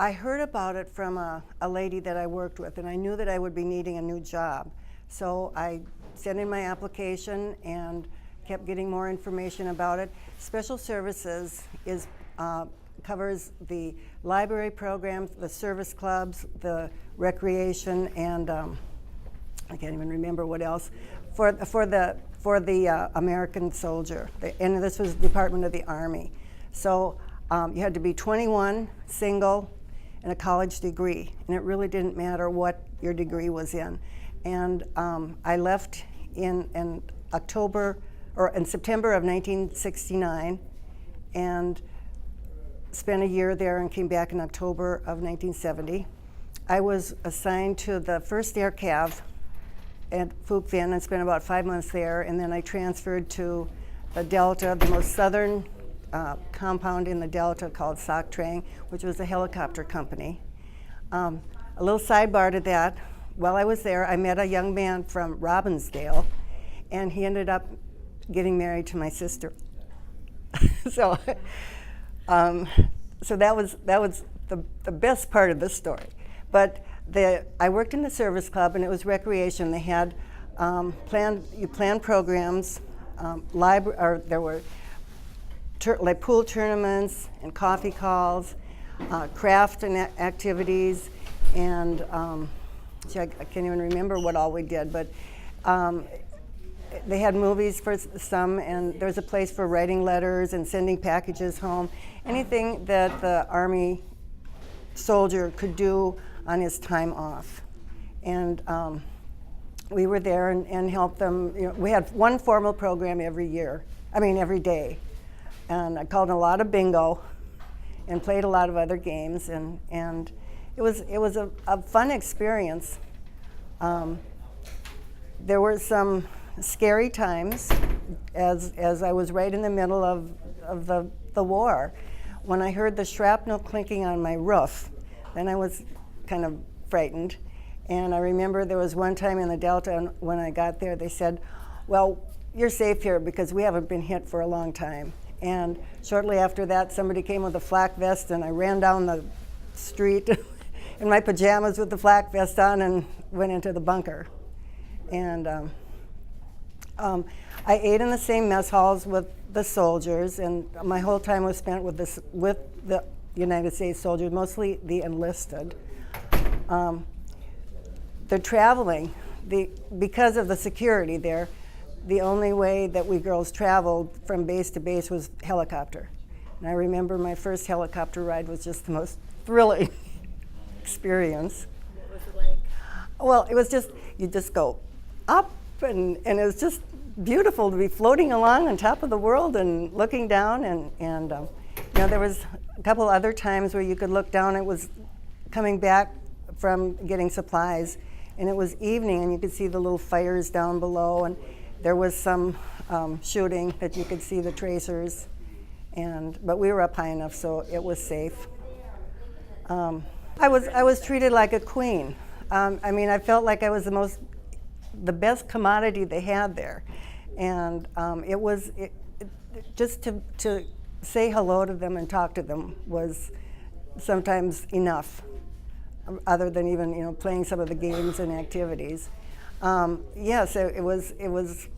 I heard about it from a lady that I worked with, and I knew that I would be needing a new job. So I sent in my application and kept getting more information about it. Special Services covers the library programs, the service clubs, the recreation, and I can't even remember what else, for the American soldier. And this was Department of the Army. So you had to be 21, single, and a college degree, and it really didn't matter what your degree was in. And I left in September of 1969, and spent a year there and came back in October of 1970. I was assigned to the 1st Air Cav at Phuoc Vinh and spent about 5 months there, and then I transferred to the Delta, the most southern compound in the Delta called Soc Trang, which was a helicopter company. A little sidebar to that, while I was there, I met a young man from Robbinsdale, and he ended up getting married to my sister. So that was the best part of this story. But I worked in the service club, and it was recreation. They had planned programs, there were like pool tournaments and coffee calls, craft and activities, and I can't even remember what all we did, but they had movies for some, and there's a place for writing letters and sending packages home. Anything that the Army soldier could do on his time off. And we were there and helped them. You know, we had one formal program every day. And I called a lot of bingo and played a lot of other games, and it was a fun experience. There were some scary times as I was right in the middle of the war. When I heard the shrapnel clinking on my roof, then I was kind of frightened. And I remember there was one time in the Delta, and when I got there, they said, well, you're safe here because we haven't been hit for a long time. And shortly after that, somebody came with a flak vest, and I ran down the street in my pajamas with the flak vest on and went into the bunker. And I ate in the same mess halls with the soldiers, and my whole time was spent with the United States soldiers, mostly the enlisted. The traveling, because of the security there, the only way that we girls traveled from base to base was helicopter. And I remember my first helicopter ride was just the most thrilling experience. What was it like? Well, it was just, you just go up, and it was just beautiful to be floating along on top of the world and looking down. And there was a couple other times where you could look down. It was coming back from getting supplies, and it was evening, and you could see the little fires down below, and there was some shooting that you could see the tracers, but we were up high enough, so it was safe. I was treated like a queen. I felt like I was the best commodity they had there, and just to say hello to them and talk to them was sometimes enough, other than even playing some of the games and activities. Yes, it was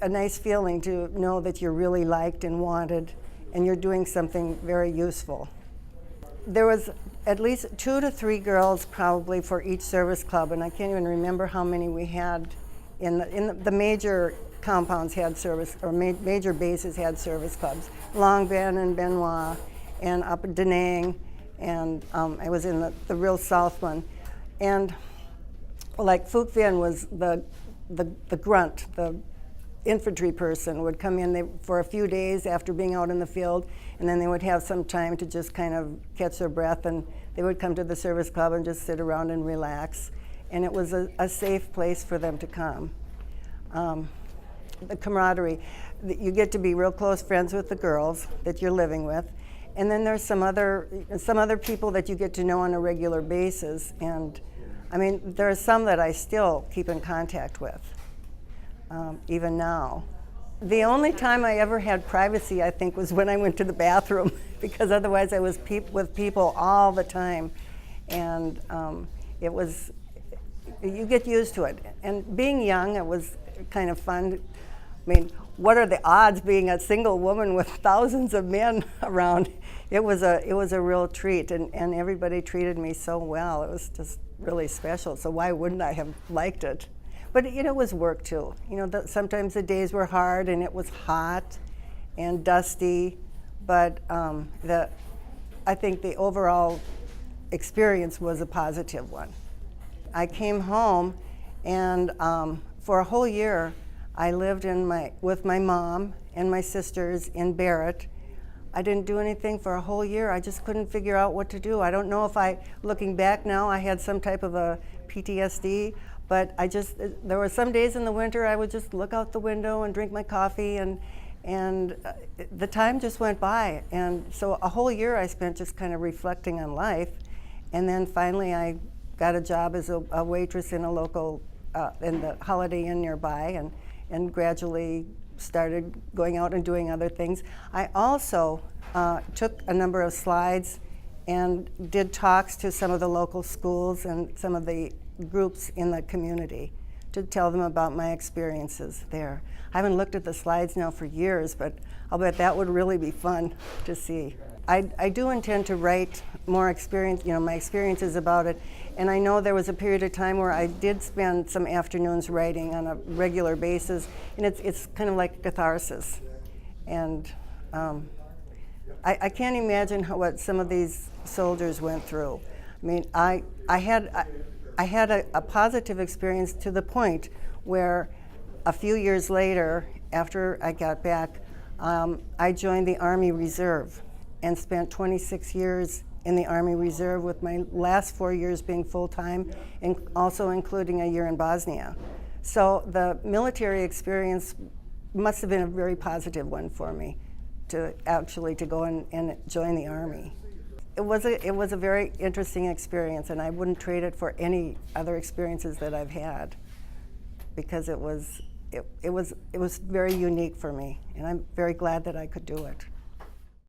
a nice feeling to know that you're really liked and wanted, and you're doing something very useful. There was at least 2 to 3 girls probably for each service club, and I can't even remember how many we had in the major compounds had service, or major bases had service clubs. Long Ben and Benoit, and up at Da Nang, and I was in the real south one. And like Phuoc Vinh was the grunt, the infantry person would come in for a few days after being out in the field, and then they would have some time to just kind of catch their breath, and they would come to the service club and just sit around and relax. And it was a safe place for them to come. The camaraderie, you get to be real close friends with the girls that you're living with, and then there's some other people that you get to know on a regular basis. And there are some that I still keep in contact with, even now. The only time I ever had privacy, I think, was when I went to the bathroom, because otherwise I was with people all the time. and it was, you get used to it. And being young, it was kind of fun. I mean, what are the odds being a single woman with thousands of men around? It was a real treat, and everybody treated me so well. It was just really special. So why wouldn't I have liked it? But it was work too. Sometimes the days were hard and it was hot and dusty, but I think the overall experience was a positive one. I came home, and for a whole year, I lived with my mom and my sisters in Barrett. I didn't do anything for a whole year. I just couldn't figure out what to do. I don't know if looking back now, I had some type of a PTSD, but there were some days in the winter I would just look out the window and drink my coffee, and the time just went by. And so a whole year I spent just kind of reflecting on life. And then finally I got a job as a waitress in a local, in the Holiday Inn nearby, and gradually started going out and doing other things. I also took a number of slides and did talks to some of the local schools and some of the groups in the community to tell them about my experiences there. I haven't looked at the slides now for years, but I'll bet that would really be fun to see. I do intend to write more experience, my experiences about it, and I know there was a period of time where I did spend some afternoons writing on a regular basis, and it's kind of like catharsis. And I can't imagine what some of these soldiers went through. I mean, I had a positive experience to the point where a few years later, after I got back, I joined the Army Reserve and spent 26 years in the Army Reserve, with my last 4 years being full-time, and also including a year in Bosnia. So the military experience must have been a very positive one for me to go and join the Army. It was a very interesting experience, and I wouldn't trade it for any other experiences that I've had, because it was very unique for me, and I'm very glad that I could do it.